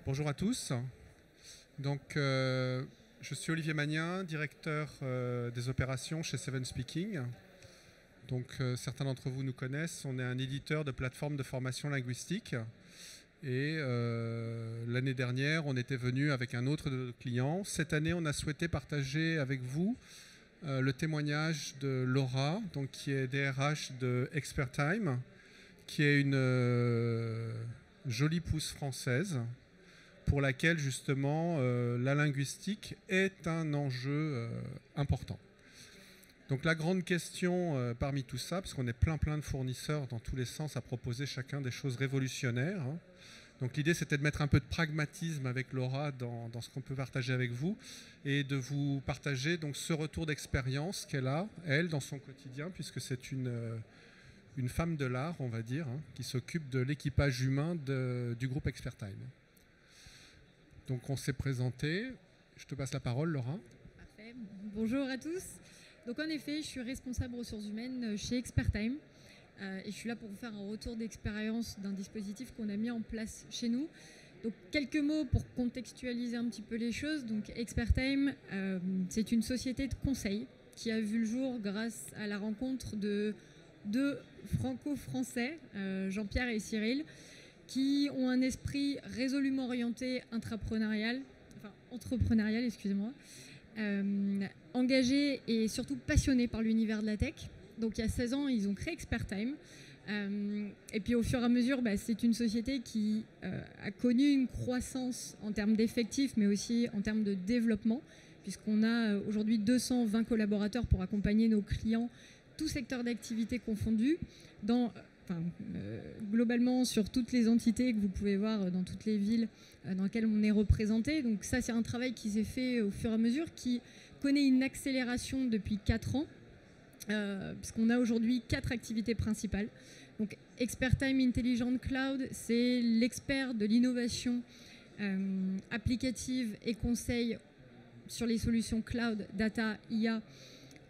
Bonjour à tous. Donc, je suis Olivier Magnin, directeur des opérations chez Seven Speaking. Donc, certains d'entre vous nous connaissent. On est un éditeur de plateformes de formation linguistique. Et l'année dernière, on était venu avec un autre de nos clients. Cette année, on a souhaité partager avec vous le témoignage de Laura, donc, qui est DRH de Expertime, qui est une jolie pousse française pour laquelle justement la linguistique est un enjeu important. Donc la grande question parmi tout ça, parce qu'on est plein de fournisseurs dans tous les sens à proposer chacun des choses révolutionnaires, hein. Donc l'idée c'était de mettre un peu de pragmatisme avec Laura dans ce qu'on peut partager avec vous et de vous partager donc ce retour d'expérience qu'elle a, elle, dans son quotidien, puisque c'est une femme de l'art, on va dire, hein, qui s'occupe de l'équipage humain du groupe Expertime. Donc on s'est présenté. Je te passe la parole, Laura. Parfait. Bonjour à tous. Donc en effet, je suis responsable ressources humaines chez Expertime. Et je suis là pour vous faire un retour d'expérience d'un dispositif qu'on a mis en place chez nous. Donc quelques mots pour contextualiser un petit peu les choses. Donc Expertime, c'est une société de conseil qui a vu le jour grâce à la rencontre de deux franco-français, Jean-Pierre et Cyril, qui ont un esprit résolument orienté entrepreneurial, excusez-moi, engagés et surtout passionnés par l'univers de la tech. Donc il y a 16 ans, ils ont créé Expertime. Et puis au fur et à mesure, c'est une société qui a connu une croissance en termes d'effectifs, mais aussi en termes de développement, puisqu'on a aujourd'hui 220 collaborateurs pour accompagner nos clients, tous secteurs d'activité confondus, globalement sur toutes les entités que vous pouvez voir dans toutes les villes dans lesquelles on est représenté. Donc ça, c'est un travail qui s'est fait au fur et à mesure, qui connaît une accélération depuis 4 ans, puisqu'on a aujourd'hui 4 activités principales. Donc Expertime Intelligent Cloud, c'est l'expert de l'innovation applicative et conseil sur les solutions cloud, data, IA,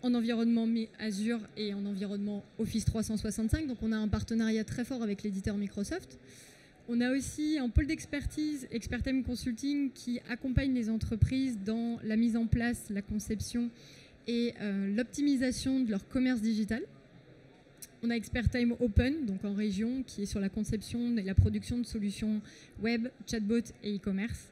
en environnement Azure et en environnement Office 365. Donc on a un partenariat très fort avec l'éditeur Microsoft. On a aussi un pôle d'expertise, Expertime Consulting, qui accompagne les entreprises dans la mise en place, la conception et l'optimisation de leur commerce digital. On a Expertime Open, donc en région, qui est sur la conception et la production de solutions web, chatbot et e-commerce.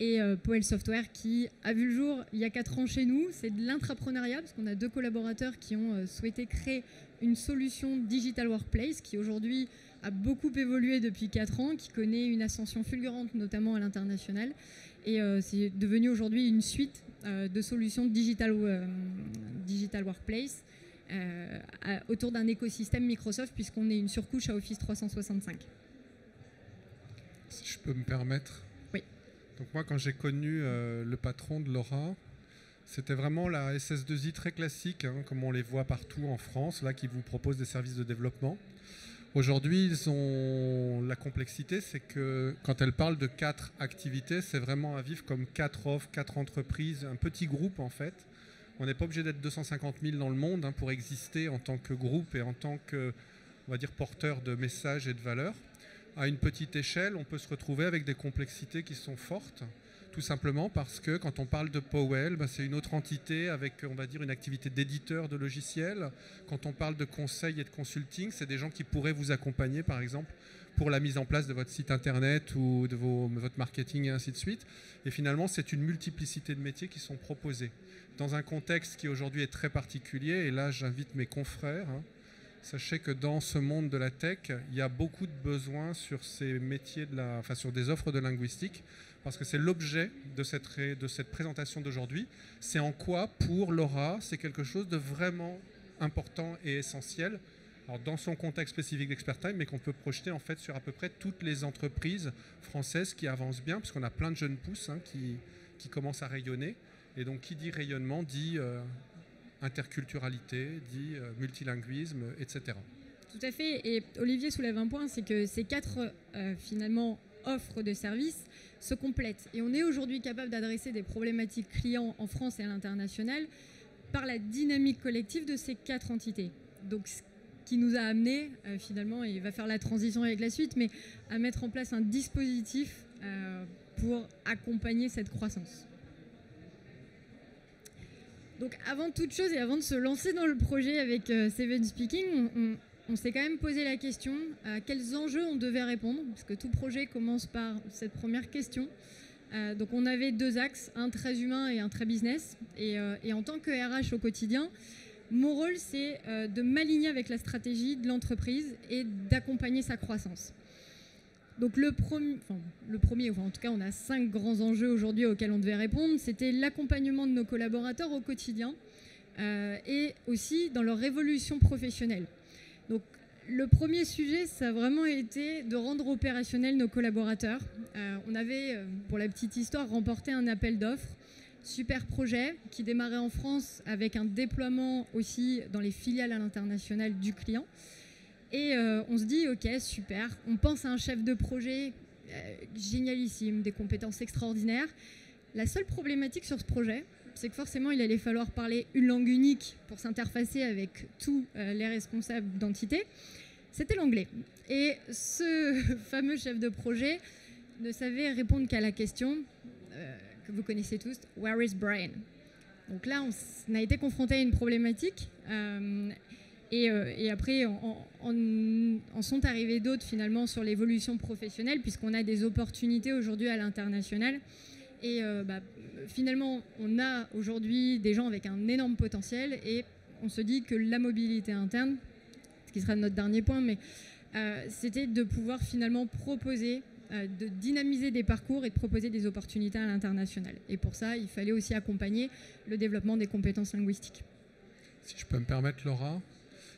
Et Poel Software, qui a vu le jour il y a 4 ans chez nous. C'est de l'intrapreneuriat, parce qu'on a 2 collaborateurs qui ont souhaité créer une solution Digital Workplace, qui aujourd'hui a beaucoup évolué depuis 4 ans, qui connaît une ascension fulgurante, notamment à l'international. Et c'est devenu aujourd'hui une suite de solutions Digital Workplace autour d'un écosystème Microsoft, puisqu'on est une surcouche à Office 365. Si je peux me permettre. Oui. Donc moi, quand j'ai connu le patron de Laura, c'était vraiment la SS2I très classique, hein, comme on les voit partout en France, là, qui vous propose des services de développement. Aujourd'hui, ils ont la complexité, c'est que quand elle parle de 4 activités, c'est vraiment à vivre comme 4 offres, 4 entreprises, un petit groupe en fait. On n'est pas obligé d'être 250 000 dans le monde, hein, pour exister en tant que groupe et en tant que, on va dire, porteur de messages et de valeurs. À une petite échelle, on peut se retrouver avec des complexités qui sont fortes, tout simplement parce que quand on parle de Powell, c'est une autre entité avec, on va dire, une activité d'éditeur de logiciels. Quand on parle de conseil et de consulting, c'est des gens qui pourraient vous accompagner, par exemple, pour la mise en place de votre site internet ou de votre marketing et ainsi de suite. Et finalement, c'est une multiplicité de métiers qui sont proposés. Dans un contexte qui aujourd'hui est très particulier, et là j'invite mes confrères, hein, sachez que dans ce monde de la tech, il y a beaucoup de besoins sur ces métiers, sur des offres de linguistique, parce que c'est l'objet de cette présentation d'aujourd'hui. C'est en quoi, pour Laura, c'est quelque chose de vraiment important et essentiel, alors dans son contexte spécifique d'Expertime, mais qu'on peut projeter en fait sur à peu près toutes les entreprises françaises qui avancent bien, puisqu'on a plein de jeunes pousses, hein, qui commencent à rayonner. Et donc, qui dit rayonnement dit interculturalité, dit multilinguisme, etc. Tout à fait. Et Olivier soulève un point, c'est que ces 4 finalement offres de services se complètent. Et on est aujourd'hui capable d'adresser des problématiques clients en France et à l'international par la dynamique collective de ces 4 entités. Donc, ce qui nous a amené finalement, et il va faire la transition avec la suite, mais à mettre en place un dispositif pour accompagner cette croissance. Donc avant toute chose et avant de se lancer dans le projet avec Seven Speaking, on s'est quand même posé la question à quels enjeux on devait répondre, parce que tout projet commence par cette première question. Donc on avait 2 axes, un très humain et un très business. Et en tant que RH au quotidien, mon rôle, c'est de m'aligner avec la stratégie de l'entreprise et d'accompagner sa croissance. Donc le premier, en tout cas, on a 5 grands enjeux aujourd'hui auxquels on devait répondre. C'était l'accompagnement de nos collaborateurs au quotidien et aussi dans leur évolution professionnelle. Donc le premier sujet, ça a vraiment été de rendre opérationnels nos collaborateurs. On avait, pour la petite histoire, remporté un appel d'offres. Super projet qui démarrait en France avec un déploiement aussi dans les filiales à l'international du client. Et on se dit, ok, super, on pense à un chef de projet génialissime, des compétences extraordinaires. La seule problématique sur ce projet, c'est que forcément, il allait falloir parler une langue unique pour s'interfacer avec tous les responsables d'entités. C'était l'anglais. Et ce fameux chef de projet ne savait répondre qu'à la question que vous connaissez tous, « Where is Brian ?» Donc là, on a été confronté à une problématique. Et après, en sont arrivés d'autres finalement sur l'évolution professionnelle, puisqu'on a des opportunités aujourd'hui à l'international. Et finalement, on a aujourd'hui des gens avec un énorme potentiel et on se dit que la mobilité interne, ce qui sera notre dernier point, mais c'était de pouvoir finalement proposer, de dynamiser des parcours et de proposer des opportunités à l'international. Et pour ça, il fallait aussi accompagner le développement des compétences linguistiques. Si je peux me permettre, Laura,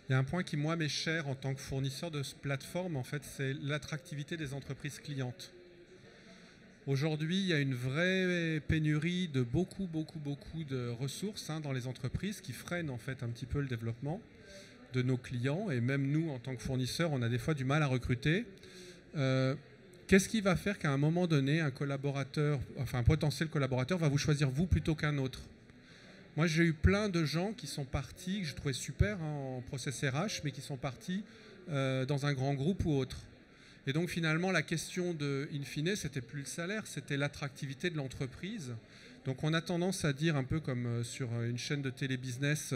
il y a un point qui, moi, m'est cher en tant que fournisseur de cette plateforme, en fait, c'est l'attractivité des entreprises clientes. Aujourd'hui, il y a une vraie pénurie de beaucoup de ressources dans les entreprises qui freinent en fait un petit peu le développement de nos clients. Et même nous, en tant que fournisseurs, on a des fois du mal à recruter. Qu'est-ce qui va faire qu'à un moment donné, un potentiel collaborateur va vous choisir vous plutôt qu'un autre ? Moi, j'ai eu plein de gens qui sont partis, que je trouvais super en process RH, mais qui sont partis dans un grand groupe ou autre. Et donc, finalement, la question in fine, c'était plus le salaire, c'était l'attractivité de l'entreprise. Donc, on a tendance à dire, un peu comme sur une chaîne de télé-business,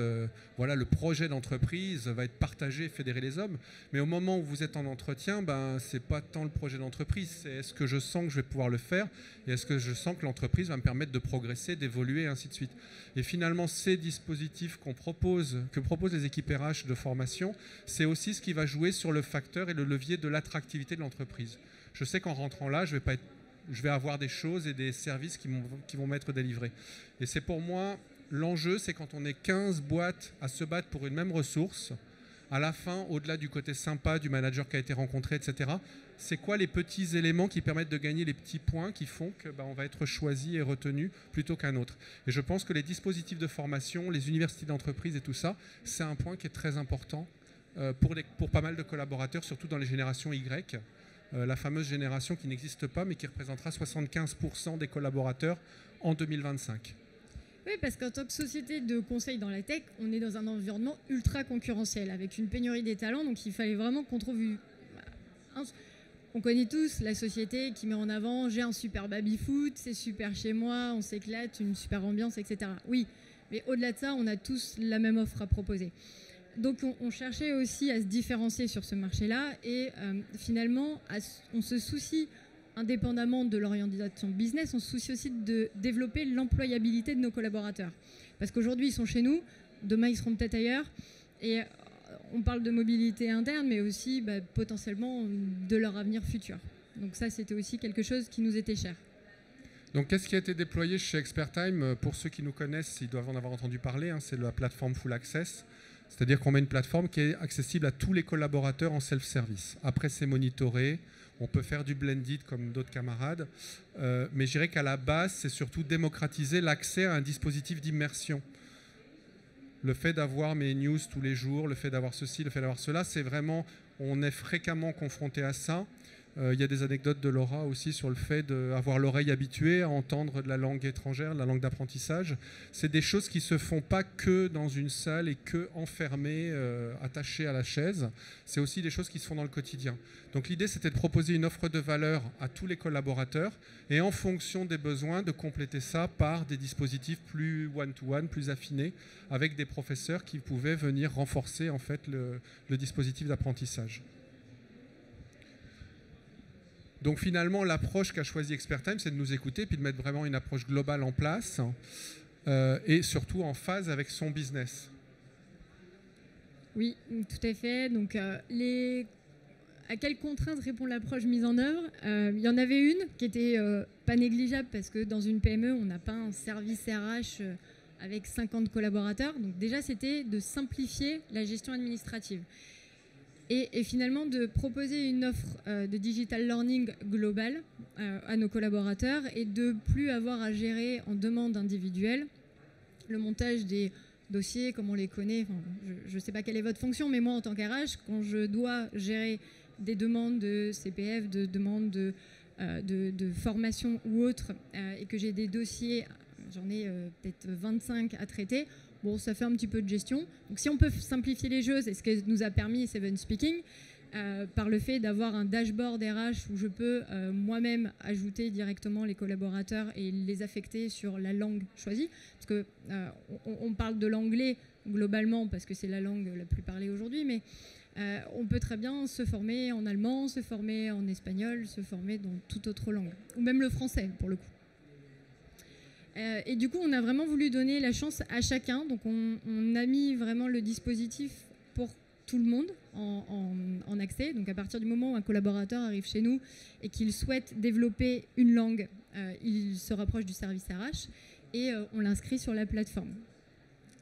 voilà, le projet d'entreprise va être partagé et fédérer les hommes. Mais au moment où vous êtes en entretien, ce n'est pas tant le projet d'entreprise, c'est est-ce que je sens que je vais pouvoir le faire et est-ce que je sens que l'entreprise va me permettre de progresser, d'évoluer, et ainsi de suite. Et finalement, ces dispositifs que proposent les équipes RH de formation, c'est aussi ce qui va jouer sur le facteur et le levier de l'attractivité de l'entreprise. Je sais qu'en rentrant là, je vais avoir des choses et des services qui vont m'être délivrés. Et c'est pour moi, l'enjeu, c'est quand on est 15 boîtes à se battre pour une même ressource, à la fin, au-delà du côté sympa du manager qui a été rencontré, etc., c'est quoi les petits éléments qui permettent de gagner les petits points qui font qu'on va être choisi et retenu plutôt qu'un autre. Et je pense que les dispositifs de formation, les universités d'entreprise et tout ça, c'est un point qui est très important pour pas mal de collaborateurs, surtout dans les générations Y. La fameuse génération qui n'existe pas, mais qui représentera 75% des collaborateurs en 2025. Oui, parce qu'en tant que société de conseil dans la tech, on est dans un environnement ultra concurrentiel, avec une pénurie des talents, donc il fallait vraiment qu'on trouve... On connaît tous la société qui met en avant « j'ai un super baby-foot, c'est super chez moi, on s'éclate, une super ambiance, etc. » Oui, mais au-delà de ça, on a tous la même offre à proposer. Donc on cherchait aussi à se différencier sur ce marché-là et finalement on se soucie, indépendamment de l'orientation business, on se soucie aussi de développer l'employabilité de nos collaborateurs. Parce qu'aujourd'hui ils sont chez nous, demain ils seront peut-être ailleurs et on parle de mobilité interne mais aussi potentiellement de leur avenir futur. Donc ça c'était aussi quelque chose qui nous était cher. Donc qu'est-ce qui a été déployé chez Expertime? Pour ceux qui nous connaissent, ils doivent en avoir entendu parler, c'est la plateforme Full Access. C'est-à-dire qu'on met une plateforme qui est accessible à tous les collaborateurs en self-service. Après, c'est monitoré. On peut faire du blended comme d'autres camarades. Mais je dirais qu'à la base, c'est surtout démocratiser l'accès à un dispositif d'immersion. Le fait d'avoir mes news tous les jours, le fait d'avoir ceci, le fait d'avoir cela, c'est vraiment... On est fréquemment confronté à ça. Il y a des anecdotes de Laura aussi sur le fait d'avoir l'oreille habituée à entendre de la langue étrangère, de la langue d'apprentissage. C'est des choses qui ne se font pas que dans une salle et que enfermées, attachées à la chaise. C'est aussi des choses qui se font dans le quotidien. Donc l'idée, c'était de proposer une offre de valeur à tous les collaborateurs et en fonction des besoins, de compléter ça par des dispositifs plus one-to-one, plus affinés, avec des professeurs qui pouvaient venir renforcer en fait, le dispositif d'apprentissage. Donc finalement, l'approche qu'a choisi Expertime, c'est de nous écouter puis de mettre vraiment une approche globale en place et surtout en phase avec son business. Oui, tout à fait. Donc, à quelles contraintes répond l'approche mise en œuvre? Il y en avait une qui n'était pas négligeable parce que dans une PME, on n'a pas un service RH avec 50 collaborateurs. Donc déjà, c'était de simplifier la gestion administrative. Et finalement de proposer une offre de digital learning globale à nos collaborateurs et de plus avoir à gérer en demande individuelle le montage des dossiers comme on les connaît. Enfin, je ne sais pas quelle est votre fonction, mais moi en tant qu'RH, quand je dois gérer des demandes de CPF, de demandes de formation ou autre, et que j'ai des dossiers, j'en ai peut-être 25 à traiter, bon, ça fait un petit peu de gestion. Donc si on peut simplifier les choses, et ce que nous a permis Seven Speaking, par le fait d'avoir un dashboard RH où je peux moi-même ajouter directement les collaborateurs et les affecter sur la langue choisie. Parce que on parle de l'anglais globalement parce que c'est la langue la plus parlée aujourd'hui, mais on peut très bien se former en allemand, se former en espagnol, se former dans toute autre langue. Ou même le français, pour le coup. Et du coup, on a vraiment voulu donner la chance à chacun. Donc, on a mis vraiment le dispositif pour tout le monde en accès. Donc, à partir du moment où un collaborateur arrive chez nous et qu'il souhaite développer une langue, il se rapproche du service RH et on l'inscrit sur la plateforme.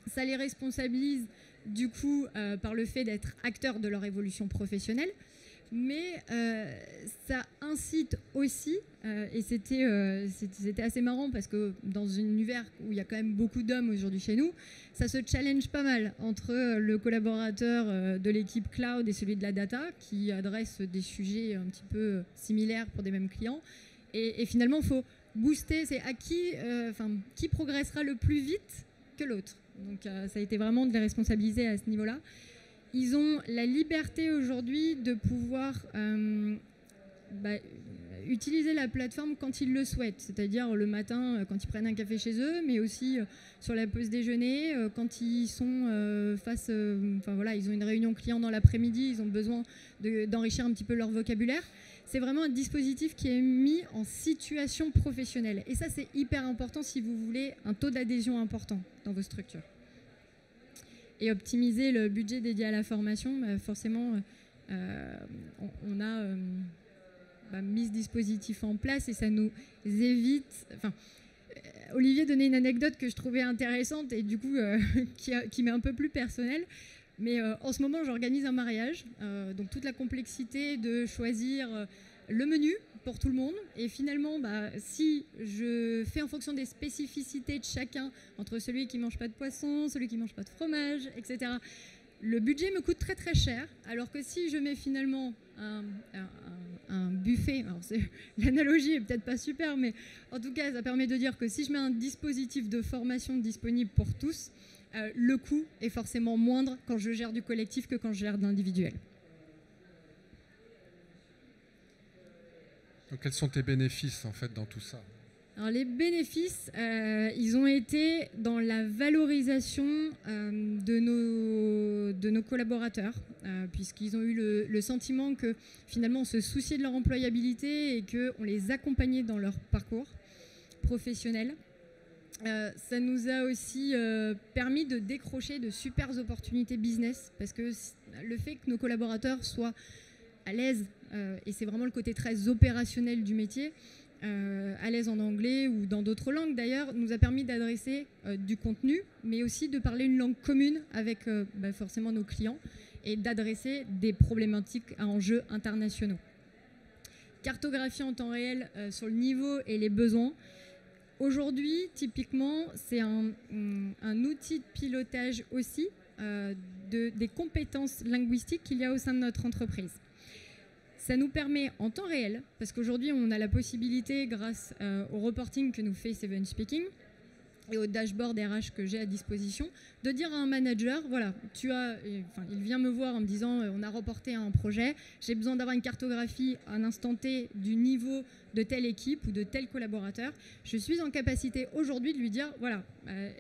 Ça les responsabilise du coup par le fait d'être acteurs de leur évolution professionnelle. Mais ça incite aussi, et c'était assez marrant parce que dans un univers où il y a quand même beaucoup d'hommes aujourd'hui chez nous, ça se challenge pas mal entre le collaborateur de l'équipe cloud et celui de la data qui adresse des sujets un petit peu similaires pour des mêmes clients. Et finalement, il faut booster, c'est à qui progressera le plus vite que l'autre. Donc ça a été vraiment de les responsabiliser à ce niveau-là. Ils ont la liberté aujourd'hui de pouvoir utiliser la plateforme quand ils le souhaitent, c'est-à-dire le matin quand ils prennent un café chez eux, mais aussi sur la pause déjeuner, quand ils sont ils ont une réunion client dans l'après-midi, ils ont besoin d'enrichir un petit peu leur vocabulaire. C'est vraiment un dispositif qui est mis en situation professionnelle. Et ça, c'est hyper important si vous voulez un taux d'adhésion important dans vos structures. Et optimiser le budget dédié à la formation, forcément, on a mis ce dispositif en place et ça nous évite... Olivier donnait une anecdote que je trouvais intéressante et du coup qui m'est un peu plus personnelle. Mais en ce moment, j'organise un mariage, donc toute la complexité de choisir le menu pour tout le monde. Et finalement, si je fais en fonction des spécificités de chacun, entre celui qui ne mange pas de poisson, celui qui ne mange pas de fromage, etc., le budget me coûte très très cher. Alors que si je mets finalement un buffet, alors l'analogie est peut-être pas super, mais en tout cas, ça permet de dire que si je mets un dispositif de formation disponible pour tous, le coût est forcément moindre quand je gère du collectif que quand je gère de l'individuel. Donc, quels sont tes bénéfices en fait dans tout ça? Alors, les bénéfices, ils ont été dans la valorisation de nos collaborateurs, puisqu'ils ont eu le sentiment que finalement on se souciait de leur employabilité et qu'on les accompagnait dans leur parcours professionnel. Ça nous a aussi permis de décrocher de super opportunités business, parce que le fait que nos collaborateurs soient à l'aise, et c'est vraiment le côté très opérationnel du métier, à l'aise en anglais ou dans d'autres langues d'ailleurs, nous a permis d'adresser du contenu, mais aussi de parler une langue commune avec forcément nos clients et d'adresser des problématiques à enjeux internationaux. Cartographie en temps réel sur le niveau et les besoins. Aujourd'hui, typiquement, c'est un outil de pilotage aussi des compétences linguistiques qu'il y a au sein de notre entreprise. Ça nous permet en temps réel, parce qu'aujourd'hui on a la possibilité, grâce au reporting que nous fait Seven Speaking et au dashboard RH que j'ai à disposition, de dire à un manager, voilà, il vient me voir en me disant on a reporté un projet, j'ai besoin d'avoir une cartographie à un instant T du niveau de telle équipe ou de tel collaborateur. Je suis en capacité aujourd'hui de lui dire, voilà,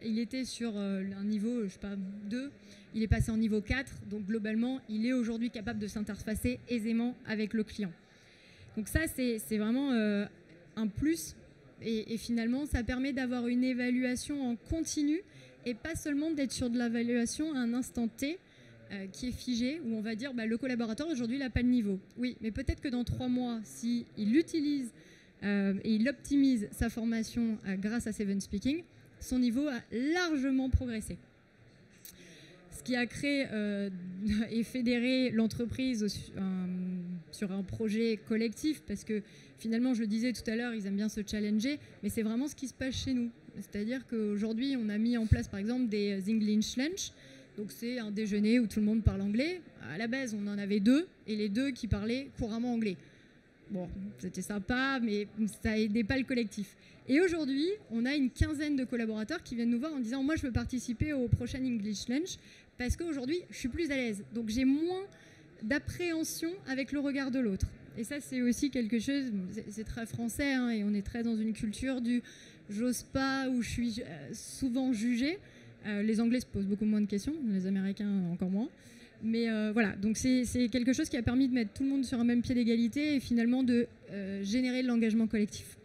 il était sur un niveau, je sais pas, 2, il est passé en niveau 4, donc globalement, il est aujourd'hui capable de s'interfacer aisément avec le client. Donc ça, c'est vraiment un plus. Et finalement, ça permet d'avoir une évaluation en continu et pas seulement d'être sur de l'évaluation à un instant T qui est figé, où on va dire le collaborateur aujourd'hui il n'a pas le niveau. Oui, mais peut-être que dans 3 mois, s'il l'utilise et il optimise sa formation grâce à Seven Speaking, son niveau a largement progressé. Ce qui a créé et fédéré l'entreprise sur un projet collectif, parce que finalement, je le disais tout à l'heure, ils aiment bien se challenger, mais c'est vraiment ce qui se passe chez nous. C'est-à-dire qu'aujourd'hui, on a mis en place, par exemple, des English Lunch. Donc, c'est un déjeuner où tout le monde parle anglais. À la base, on en avait 2, et les 2 qui parlaient couramment anglais. Bon, c'était sympa, mais ça n'aidait pas le collectif. Et aujourd'hui, on a une quinzaine de collaborateurs qui viennent nous voir en disant « Moi, je veux participer au prochain English Lunch parce qu'aujourd'hui, je suis plus à l'aise. Donc, j'ai moins d'appréhension avec le regard de l'autre. » Et ça, c'est aussi quelque chose, c'est très français, hein, et on est très dans une culture du « j'ose pas » où je suis souvent jugée. Les Anglais se posent beaucoup moins de questions, les Américains encore moins. Mais voilà, donc c'est quelque chose qui a permis de mettre tout le monde sur un même pied d'égalité et finalement de générer de l'engagement collectif.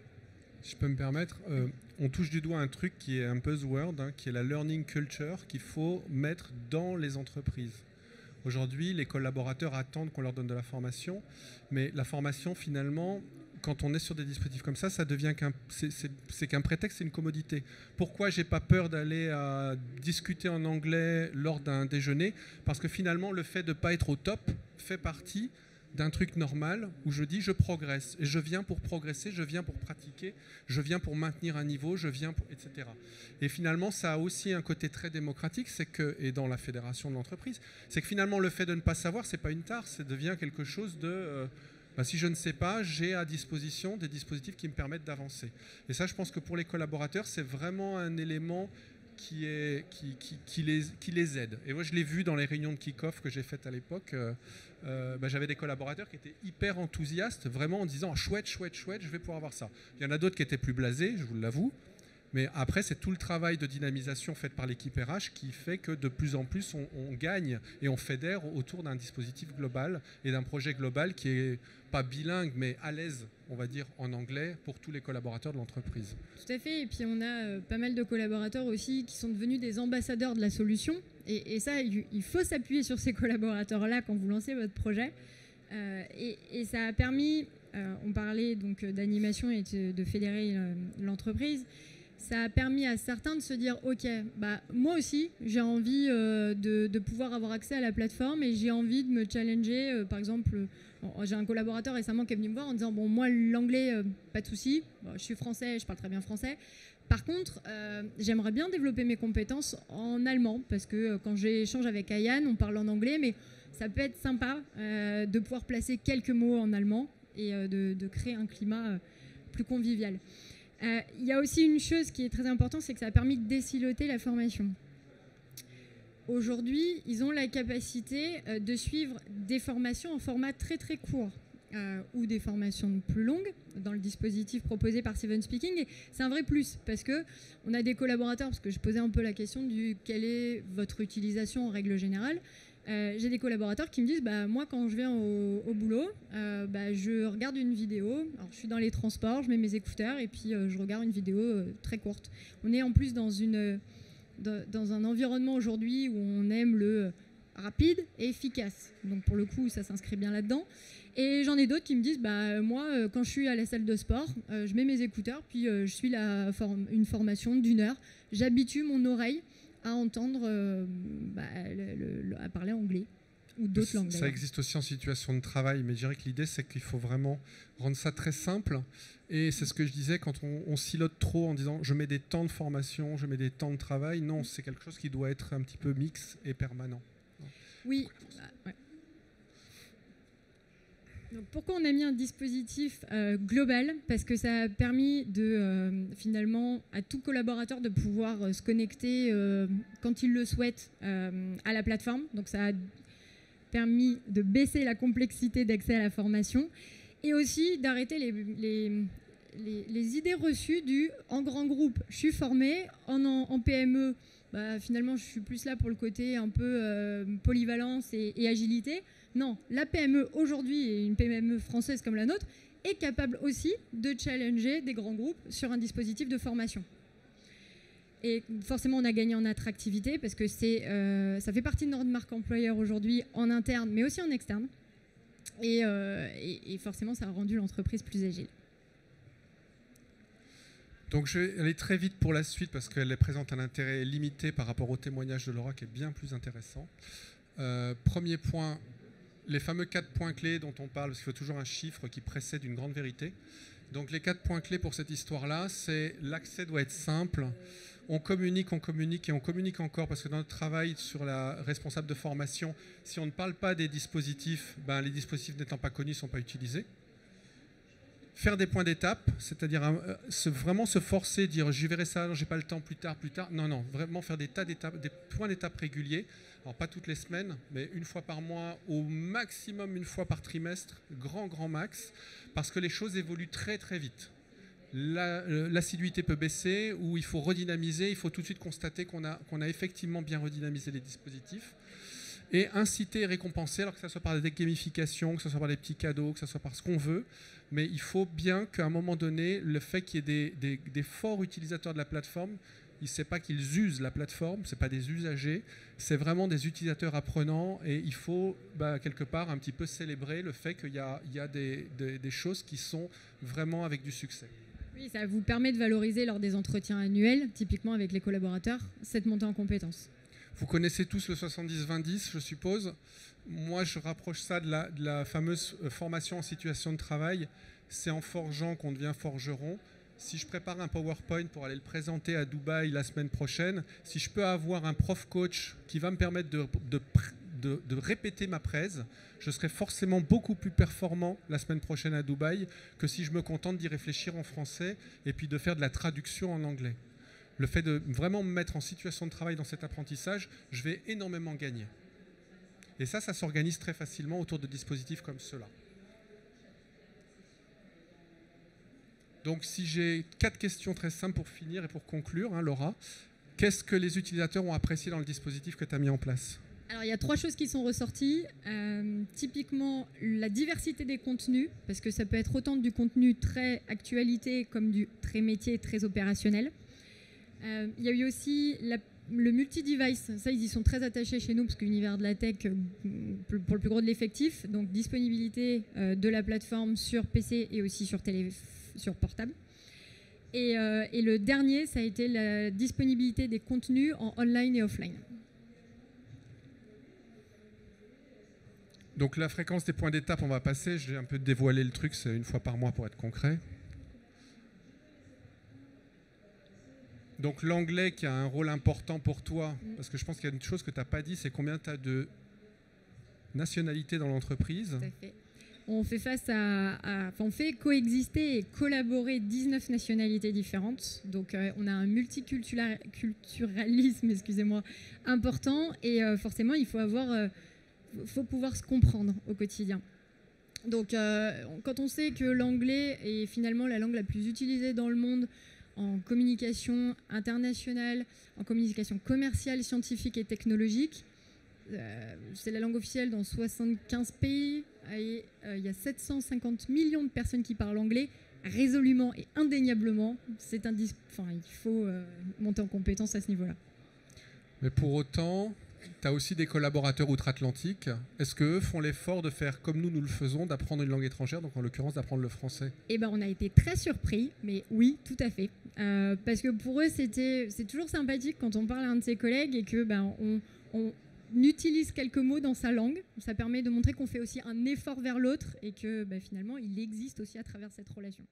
Si je peux me permettre, on touche du doigt un truc qui est un buzzword, hein, qui est la learning culture qu'il faut mettre dans les entreprises. Aujourd'hui, les collaborateurs attendent qu'on leur donne de la formation, mais la formation, finalement, quand on est sur des dispositifs comme ça devient qu'un prétexte, c'est une commodité. Pourquoi j'ai pas peur d'aller discuter en anglais lors d'un déjeuner? Parce que finalement, le fait de ne pas être au top fait partie d'un truc normal où je dis je progresse. Et je viens pour progresser, je viens pour pratiquer, je viens pour maintenir un niveau, je viens pour, etc. Et finalement, ça a aussi un côté très démocratique, c'est que, et dans la fédération de l'entreprise, c'est que finalement, le fait de ne pas savoir, c'est pas une tare, ça devient quelque chose de... si je ne sais pas, j'ai à disposition des dispositifs qui me permettent d'avancer. Et ça, je pense que pour les collaborateurs, c'est vraiment un élément qui les aide. Et moi, je l'ai vu dans les réunions de kick-off que j'ai faites à l'époque. J'avais des collaborateurs qui étaient hyper enthousiastes, vraiment en disant « chouette, chouette, chouette, je vais pouvoir avoir ça ». Il y en a d'autres qui étaient plus blasés, je vous l'avoue. Mais après, c'est tout le travail de dynamisation fait par l'équipe RH qui fait que de plus en plus, on gagne et on fédère autour d'un dispositif global et d'un projet global qui est pas bilingue, mais à l'aise, on va dire, en anglais pour tous les collaborateurs de l'entreprise. Tout à fait. Et puis, on a pas mal de collaborateurs aussi qui sont devenus des ambassadeurs de la solution. Et ça, il faut s'appuyer sur ces collaborateurs-là quand vous lancez votre projet. Et ça a permis, on parlait donc d'animation et de fédérer l'entreprise. Ça a permis à certains de se dire « Ok, moi aussi, j'ai envie de pouvoir avoir accès à la plateforme et j'ai envie de me challenger. Par exemple, j'ai un collaborateur récemment qui est venu me voir en disant « Bon, moi, l'anglais, pas de souci. Je suis français, je parle très bien français. Par contre, j'aimerais bien développer mes compétences en allemand parce que quand j'échange avec Ayane, on parle en anglais, mais ça peut être sympa de pouvoir placer quelques mots en allemand et de créer un climat plus convivial. » Il y a aussi une chose qui est très importante, c'est que ça a permis de désiloter la formation. Aujourd'hui, ils ont la capacité de suivre des formations en format très très court ou des formations plus longues dans le dispositif proposé par Seven Speaking. Et c'est un vrai plus parce qu'on a des collaborateurs, parce que je posais un peu la question du quelle est votre utilisation en règle générale. J'ai des collaborateurs qui me disent moi quand je viens au boulot je regarde une vidéo, alors je suis dans les transports, je mets mes écouteurs et puis je regarde une vidéo très courte. On est en plus dans un environnement aujourd'hui où on aime le rapide et efficace, donc pour le coup ça s'inscrit bien là-dedans. Et j'en ai d'autres qui me disent moi quand je suis à la salle de sport, je mets mes écouteurs puis je suis une formation d'1 heure, j'habitue mon oreille à entendre, à parler anglais ou d'autres langues. Ça existe aussi en situation de travail, mais je dirais que l'idée, c'est qu'il faut vraiment rendre ça très simple. Et c'est ce que je disais, quand on silote trop en disant « je mets des temps de formation, je mets des temps de travail », non, c'est quelque chose qui doit être un petit peu mix et permanent. Oui. Ouais. Donc, pourquoi on a mis un dispositif global? Parce que ça a permis finalement à tout collaborateur de pouvoir se connecter quand il le souhaite à la plateforme. Donc ça a permis de baisser la complexité d'accès à la formation et aussi d'arrêter les idées reçues du en grand groupe, je suis formé, en PME, finalement je suis plus là pour le côté un peu polyvalence et agilité. Non, la PME aujourd'hui, et une PME française comme la nôtre, est capable aussi de challenger des grands groupes sur un dispositif de formation. Et forcément, on a gagné en attractivité parce que ça fait partie de notre marque employeur aujourd'hui en interne, mais aussi en externe. Et forcément, ça a rendu l'entreprise plus agile. Donc je vais aller très vite pour la suite parce qu'elle présente un intérêt limité par rapport au témoignage de Laura qui est bien plus intéressant. Premier point, les fameux 4 points clés dont on parle, parce qu'il faut toujours un chiffre qui précède une grande vérité. Donc les 4 points clés pour cette histoire-là, c'est l'accès doit être simple. On communique et on communique encore parce que dans notre travail sur la responsable de formation, si on ne parle pas des dispositifs, les dispositifs n'étant pas connus ne sont pas utilisés. Faire des points d'étape, c'est-à-dire vraiment se forcer, dire je verrai ça, j'ai pas le temps plus tard. Non, vraiment faire des points d'étape réguliers. Alors pas toutes les semaines, mais une fois par mois, au maximum une fois par trimestre, grand max, parce que les choses évoluent très très vite. L'assiduité peut baisser ou il faut redynamiser, il faut tout de suite constater qu'on a effectivement bien redynamisé les dispositifs. Et inciter et récompenser, alors que ce soit par des gamifications, que ce soit par des petits cadeaux, que ce soit par ce qu'on veut. Mais il faut bien qu'à un moment donné, le fait qu'il y ait des forts utilisateurs de la plateforme, il ne sait pas qu'ils usent la plateforme, ce n'est pas des usagers, c'est vraiment des utilisateurs apprenants et il faut quelque part un petit peu célébrer le fait qu'il y a des choses qui sont vraiment avec du succès. Oui, ça vous permet de valoriser lors des entretiens annuels, typiquement avec les collaborateurs, cette montée en compétences. Vous connaissez tous le 70-20-10, je suppose. Moi, je rapproche ça de la fameuse formation en situation de travail. C'est en forgeant qu'on devient forgeron. Si je prépare un PowerPoint pour aller le présenter à Dubaï la semaine prochaine, si je peux avoir un prof coach qui va me permettre de répéter ma presse, je serai forcément beaucoup plus performant la semaine prochaine à Dubaï que si je me contente d'y réfléchir en français et puis de faire de la traduction en anglais. Le fait de vraiment me mettre en situation de travail dans cet apprentissage, je vais énormément gagner. Et ça s'organise très facilement autour de dispositifs comme ceux-là. Donc si j'ai 4 questions très simples pour finir et pour conclure, Laura, qu'est-ce que les utilisateurs ont apprécié dans le dispositif que tu as mis en place ? Alors il y a 3 choses qui sont ressorties. Typiquement la diversité des contenus, parce que ça peut être autant du contenu très actualité comme du très métier, très opérationnel. Il y a eu aussi le multi-device, ça ils y sont très attachés chez nous parce que l'univers de la tech pour le plus gros de l'effectif, donc disponibilité de la plateforme sur PC et aussi sur portable. Et le dernier, ça a été la disponibilité des contenus en online et offline. Donc la fréquence des points d'étape, on va passer, je vais un peu dévoiler le truc, c'est une fois par mois pour être concret. Donc l'anglais qui a un rôle important pour toi, parce que je pense qu'il y a une chose que tu n'as pas dit, c'est combien tu as de nationalités dans l'entreprise. Tout à fait. On fait on fait coexister et collaborer 19 nationalités différentes. Donc on a un multiculturalisme, important et forcément il faut pouvoir se comprendre au quotidien. Donc quand on sait que l'anglais est finalement la langue la plus utilisée dans le monde, en communication internationale, en communication commerciale, scientifique et technologique. C'est la langue officielle dans 75 pays et il y a 750 millions de personnes qui parlent anglais résolument et indéniablement. Il faut monter en compétence à ce niveau-là. Mais pour autant, tu as aussi des collaborateurs outre-Atlantique. Est-ce qu'eux font l'effort de faire comme nous le faisons, d'apprendre une langue étrangère, donc en l'occurrence d'apprendre le français ? On a été très surpris, mais oui, tout à fait. Parce que pour eux, c'est toujours sympathique quand on parle à un de ses collègues et que on utilise quelques mots dans sa langue. Ça permet de montrer qu'on fait aussi un effort vers l'autre et que finalement, il existe aussi à travers cette relation.